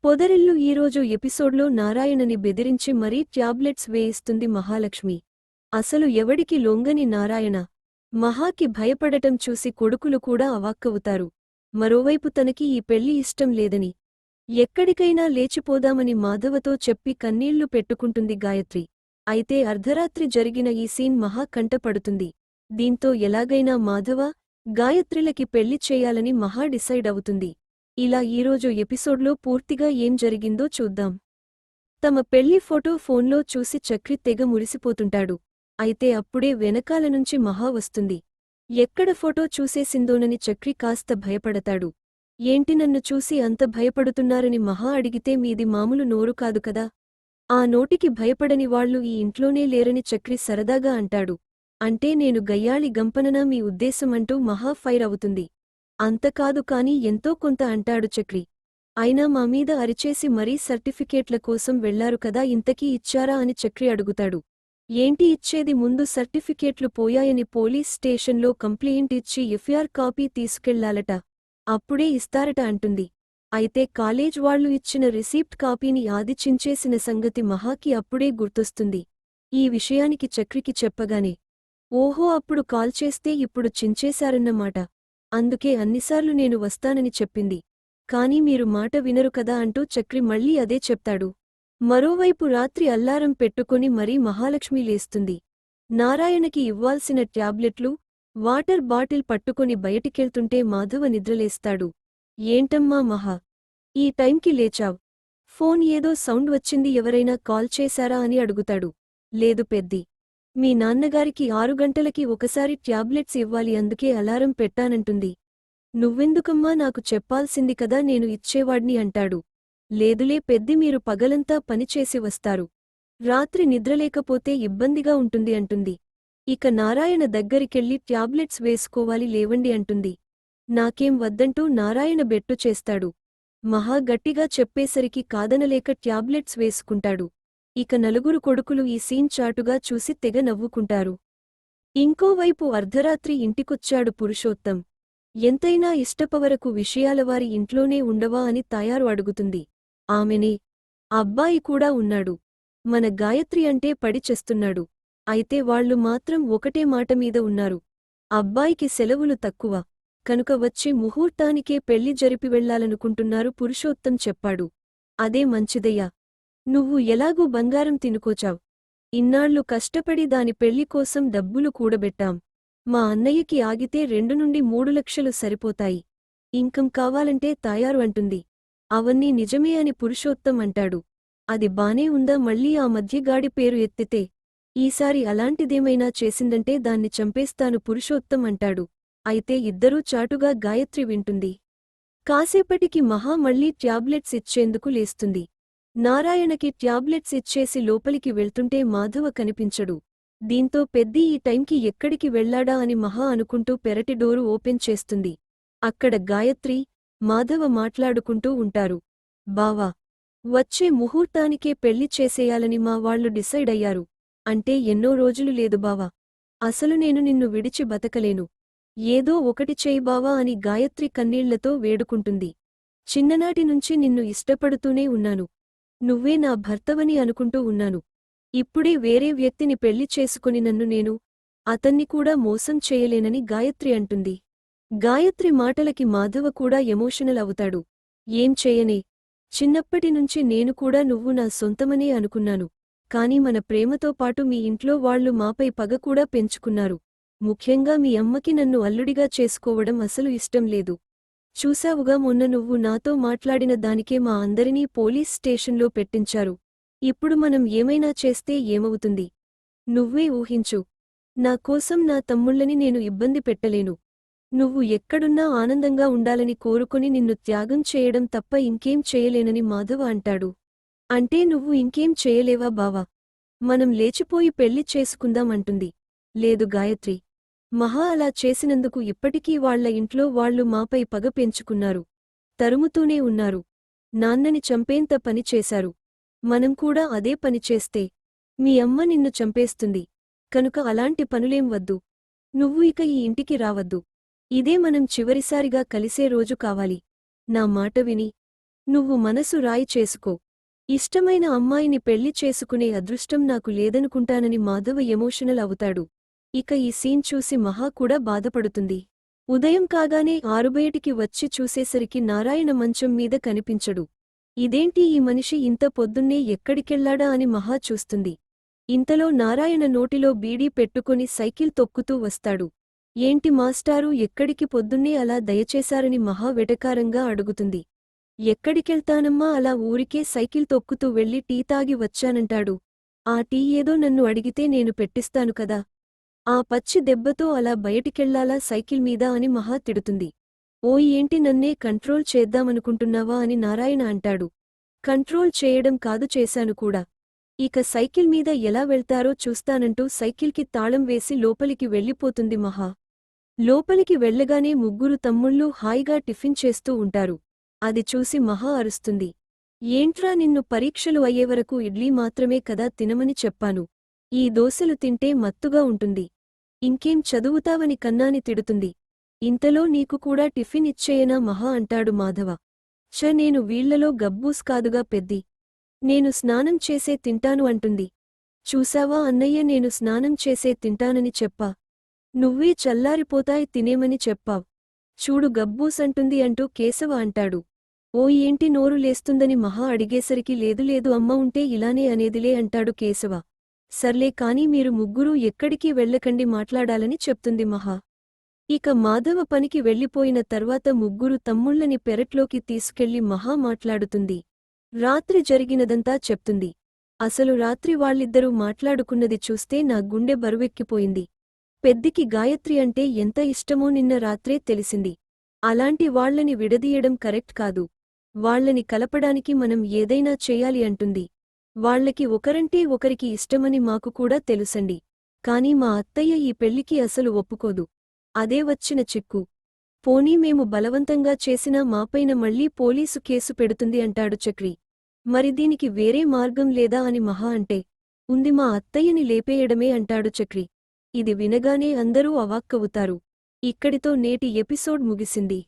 పొదరిల్లు ఈరోజు ఎపిసోడ్లో నారాయణని బెదిరించి మరీ ట్యాబ్లెట్స్ వేయిస్తుంది మహాలక్ష్మి. అసలు ఎవడికి లొంగని నారాయణ మహాకి భయపడటం చూసి కొడుకులు కూడా అవాక్కవుతారు. మరోవైపు తనకి ఈ పెళ్లి ఇష్టం లేదని ఎక్కడికైనా లేచిపోదామని మాధవతో చెప్పి కన్నీళ్లు పెట్టుకుంటుంది గాయత్రి. అయితే అర్ధరాత్రి జరిగిన ఈ సీన్ మహా కంటపడుతుంది. దీంతో ఎలాగైనా మాధవ, గాయత్రిలకి పెళ్లి చేయాలని మహా డిసైడ్ అవుతుంది. ఇలా ఈరోజు ఎపిసోడ్లో పూర్తిగా ఏం జరిగిందో చూద్దాం. తమ పెళ్లి ఫోటో ఫోన్లో చూసి చక్రి తెగ మురిసిపోతుంటాడు. అయితే అప్పుడే వెనకాల నుంచి మహా వస్తుంది. ఎక్కడ ఫోటో చూసేసిందోనని చక్రి కాస్త భయపడతాడు. ఏంటి నన్ను చూసి అంత భయపడుతున్నారని మహా అడిగితే మీది మామూలు నోరు కాదు కదా, ఆ నోటికి భయపడని వాళ్లు ఈ ఇంట్లోనే లేరని చక్రి సరదాగా అంటాడు. అంటే నేను గయ్యాళి గంపననా మీ ఉద్దేశం అంటూ మహా ఫైర్ అవుతుంది. అంతకాదు కాని ఎంతో కొంత అంటాడు చక్రి. అయినా మా మీద అరిచేసి మరీ సర్టిఫికేట్ల కోసం వెళ్లారు కదా, ఇంతకీ ఇచ్చారా అని చక్రి అడుగుతాడు. ఏంటి ఇచ్చేది, ముందు సర్టిఫికేట్లు పోయాయని పోలీస్ స్టేషన్లో కంప్లెయింట్ ఇచ్చి ఎఫ్ఐఆర్ కాపీ తీసుకెళ్లాలట, అప్పుడే ఇస్తారట అంటుంది. అయితే కాలేజ్ వాళ్లు ఇచ్చిన రిసీప్ట్ కాపీని ఆది చించేసిన సంగతి మహాకి అప్పుడే గుర్తొస్తుంది. ఈ విషయానికి చక్రికి చెప్పగానే ఓహో, అప్పుడు కాల్ చేస్తే ఇప్పుడు చించేశారన్నమాట. అందుకే అన్నిసార్లు నేను వస్తానని చెప్పింది. కాని మీరు మాట వినరు కదా అంటూ చక్రి మళ్లీ అదే చెప్తాడు. మరోవైపు రాత్రి అల్లారం పెట్టుకొని మరీ మహాలక్ష్మి లేస్తుంది. నారాయణకి ఇవ్వాల్సిన ట్యాబ్లెట్లు, వాటర్ బాటిల్ పట్టుకొని బయటికెళ్తుంటే మాధవ నిద్రలేస్తాడు. ఏంటమ్మా మహా, ఈ టైంకి లేచావ్? ఫోన్ ఏదో సౌండ్ వచ్చింది, ఎవరైనా కాల్ చేశారా అని అడుగుతాడు. లేదు పెద్ది, మీ నాన్నగారికి 6 గంటలకి ఒకసారి ట్యాబ్లెట్స్ ఇవ్వాలి, అందుకే అలారం పెట్టానంటుంది. నువ్వెందుకమ్మా, నాకు చెప్పాల్సింది కదా, నేను ఇచ్చేవాడ్ని అంటాడు. లేదులే పెద్ది, మీరు పగలంతా పనిచేసి వస్తారు, రాత్రి నిద్రలేకపోతే ఇబ్బందిగా ఉంటుంది అంటుంది. ఇక నారాయణ దగ్గరికెళ్ళి ట్యాబ్లెట్స్ వేసుకోవాలి లేవండి అంటుంది. నాకేం వద్దంటూ నారాయణ బెట్టు చేస్తాడు. మహా గట్టిగా చెప్పేసరికి కాదనలేక ట్యాబ్లెట్స్ వేసుకుంటాడు. ఇక నలుగురు కొడుకులు ఈ సీన్ చాటుగా చూసి తెగ నవ్వుకుంటారు. ఇంకోవైపు అర్ధరాత్రి ఇంటికొచ్చాడు పురుషోత్తం. ఎంతైనా ఇష్టపవరకు విషయాలవారి ఇంట్లోనే ఉండవా అని తాయారు అడుగుతుంది. ఆమెనే, అబ్బాయి కూడా ఉన్నాడు, మన గాయత్రి అంటే పడి చేస్తున్నాడు. అయితే వాళ్లు మాత్రం ఒకటే మాటమీద ఉన్నారు. అబ్బాయికి సెలవులు తక్కువ కనుక వచ్చి ముహూర్తానికే పెళ్లి జరిపి వెళ్లాలనుకుంటున్నారు పురుషోత్తం చెప్పాడు. అదే మంచిదయ్యా, నువ్వు ఎలాగూ బంగారం తినుకోచావ్. ఇన్నాళ్లు కష్టపడి దాని పెళ్లి కోసం డబ్బులు కూడబెట్టాం. మా అన్నయ్యకి ఆగితే 2 నుండి 3 లక్షలు సరిపోతాయి. ఇంకం కావాలంటే తాయారు అంటుంది. అవన్నీ నిజమే అని పురుషోత్తం అంటాడు. అది బానే ఉందా, మళ్ళీ ఆ మధ్యగాడి పేరు ఎత్తితే ఈసారి అలాంటిదేమైనా చేసిందంటే దాన్ని చంపేస్తాను పురుషోత్తం అంటాడు. అయితే ఇద్దరూ చాటుగా గాయత్రి వింటుంది. కాసేపటికి మహా మళ్లీ ట్యాబ్లెట్స్ ఇచ్చేందుకు లేస్తుంది. నారాయణకి ట్యాబ్లెట్స్ ఇచ్చేసి లోపలికి వెళ్తుంటే మాధవ కనిపించడు. దీంతో పెద్ది ఈ టైంకి ఎక్కడికి వెళ్లాడా అని మహా అనుకుంటూ పెరటి డోరు ఓపెన్ చేస్తుంది. అక్కడ గాయత్రి, మాధవ మాట్లాడుకుంటూ ఉంటారు. బావా, వచ్చే ముహూర్తానికే పెళ్లి చేసేయాలని మా వాళ్లు డిసైడ్ అయ్యారు. అంటే ఎన్నో రోజులు లేదు బావా, అసలు నేను నిన్ను విడిచి బతకలేను. ఏదో ఒకటి చేయి బావా అని గాయత్రి కన్నీళ్లతో వేడుకుంటుంది. చిన్ననాటి నుంచి నిన్ను ఇష్టపడుతూనే ఉన్నాను. నువ్వే నా భర్తవని అనుకుంటూ ఉన్నాను. ఇప్పుడే వేరే వ్యక్తిని పెళ్లి చేసుకుని నన్ను నేను, అతన్ని కూడా మోసం చేయలేనని గాయత్రి అంటుంది. గాయత్రి మాటలకి మాధవ కూడా ఎమోషనల్ అవుతాడు. ఏం చేయనే, చిన్నప్పటినుంచి నేను కూడా నువ్వు నా సొంతమనే అనుకున్నాను. కాని మన ప్రేమతో పాటు మీ ఇంట్లో వాళ్లు మాపై పగ కూడా పెంచుకున్నారు. ముఖ్యంగా మీ అమ్మకి నన్ను అల్లుడిగా చేసుకోవడం అసలు ఇష్టం లేదు. చూశావుగా, మొన్న నువ్వు నాతో మాట్లాడిన దానికే మా అందరినీ పోలీస్ స్టేషన్లో పెట్టించారు. ఇప్పుడు మనం ఏమైనా చేస్తే ఏమవుతుంది? నువ్వే ఊహించు. నా కోసం నా తమ్ముళ్ళని నేను ఇబ్బంది పెట్టలేను. నువ్వు ఎక్కడున్నా ఆనందంగా ఉండాలని కోరుకొని నిన్ను త్యాగం చేయడం తప్ప ఇంకేం చేయలేనని మాధవ అంటాడు. అంటే నువ్వు ఇంకేం చేయలేవా బావా? మనం లేచిపోయి పెళ్లి చేసుకుందాం అంటుంది. లేదు గాయత్రి, మహా అలా చేసినందుకు ఇప్పటికీ వాళ్ల ఇంట్లో వాళ్లు మాపై పగ పెంచుకున్నారు. తరుముతూనే ఉన్నారు. నాన్నని చంపేంత పని చేశారు. మనం కూడా అదే పని చేస్తే మీ అమ్మ నిన్ను చంపేస్తుంది. కనుక అలాంటి పనులేం వద్దు. నువ్వు ఇక ఈ ఇంటికి రావద్దు. ఇదే మనం చివరిసారిగా కలిసే రోజు కావాలి. నా మాట విని నువ్వు మనసు రాయి చేసుకో. ఇష్టమైన అమ్మాయిని పెళ్లి చేసుకునే అదృష్టం నాకు లేదనుకుంటానని మాధవ ఎమోషనల్ అవుతాడు. ఇక ఈ సీన్ చూసి మహా కూడా బాధపడుతుంది. ఉదయం కాగానే ఆరుబయటికి వచ్చి చూసేసరికి నారాయణ మంచం మీద కనిపించడు. ఇదేంటి ఈ మనిషి ఇంత పొద్దున్నే ఎక్కడికెళ్లాడా అని మహా చూస్తుంది. ఇంతలో నారాయణ నోటిలో బీడీ పెట్టుకొని సైకిల్ తొక్కుతూ వస్తాడు. ఏంటి మాస్టారు ఎక్కడికి పొద్దున్నే అలా దయచేశారని మహా వెటకారంగా అడుగుతుంది. ఎక్కడికెళ్తానమ్మా అలా ఊరికే సైకిల్ తొక్కుతూ వెళ్లి టీ తాగి వచ్చానంటాడు. ఆ టీ ఏదో నన్ను అడిగితే నేను పెట్టిస్తాను కదా. ఆ పచ్చి దెబ్బతో అలా బయటికెళ్లాలా సైకిల్ మీద అని మహా తిడుతుంది. ఓయ్ ఏంటి నన్నే కంట్రోల్ చేద్దామనుకుంటున్నావా అని నారాయణ అంటాడు. కంట్రోల్ చేయడం కాదు చేశాను కూడా. ఇక సైకిల్ మీద ఎలా వెళ్తారో చూస్తానంటూ సైకిల్కి తాళం వేసి లోపలికి వెళ్ళిపోతుంది మహా. లోపలికి వెళ్ళగానే ముగ్గురు తమ్ముళ్ళూ హాయిగా టిఫిన్ చేస్తూ ఉంటారు. అది చూసి మహా అరుస్తుంది. ఏంట్రా నిన్ను పరీక్షలు అయ్యేవరకు ఇడ్లీ మాత్రమే కదా తినమని చెప్పాను. ఈ దోశలు తింటే మత్తుగా ఉంటుంది. ఇంకేం చదువుతావని కన్నాని తిడుతుంది. ఇంతలో నీకు కూడా టిఫిన్ ఇచ్చేయనా మహా అంటాడు మాధవ. నేను వీళ్లలో గబ్బూస్ కాదుగా పెద్ది. నేను స్నానం చేసే తింటాను అంటుంది. చూశావా అన్నయ్య నేను స్నానం చేసే తింటానని చెప్పా. నువ్వే చల్లారిపోతాయి తినేమని చెప్పావ్. చూడు గబ్బూసంటుంది అంటూ కేశవ అంటాడు. ఓ ఏంటి నోరు లేస్తుందని మహా అడిగేసరికి లేదు అమ్మ ఉంటే ఇలానే అనేదిలే అంటాడు కేశవ. సర్లే కాని మీరు ముగ్గురూ ఎక్కడికి వెళ్ళకండి మాట్లాడాలని చెప్తుంది మహా. ఇక మాధవ పనికి వెళ్ళిపోయిన తర్వాత ముగ్గురు తమ్ముళ్ళని పెరట్లోకి తీసుకెళ్లి మహా మాట్లాడుతుంది. రాత్రి జరిగినదంతా చెప్తుంది. అసలు రాత్రి వాళ్ళిద్దరూ మాట్లాడుకున్నది చూస్తే నా గుండె బరువెక్కిపోయింది. పెద్దికి గాయత్రి అంటే ఎంత ఇష్టమో నిన్న రాత్రే తెలిసింది. అలాంటి వాళ్లని విడదీయడం కరెక్ట్ కాదు. వాళ్లని కలపడానికి మనం ఏదైనా చెయ్యాలి అంటుంది. వాళ్లకి ఒకరంటే ఒకరికి ఇష్టమని మాకు కూడా తెలుసండి. కాని మా అత్తయ్య ఈ పెళ్లికి అసలు ఒప్పుకోదు. అదే వచ్చిన చిక్కు. పోనీ మేము బలవంతంగా చేసినా మాపైన మళ్లీ పోలీసు కేసు పెడుతుంది అంటాడు చక్రి. మరి దీనికి వేరే మార్గం లేదా అని మహా అంటే ఉంది మా అత్తయ్యని లేపేయడమే అంటాడు చక్రి. ఇది వినగానే అందరూ అవాక్కవుతారు. ఇక్కడితో నేటి ఎపిసోడ్ ముగిసింది.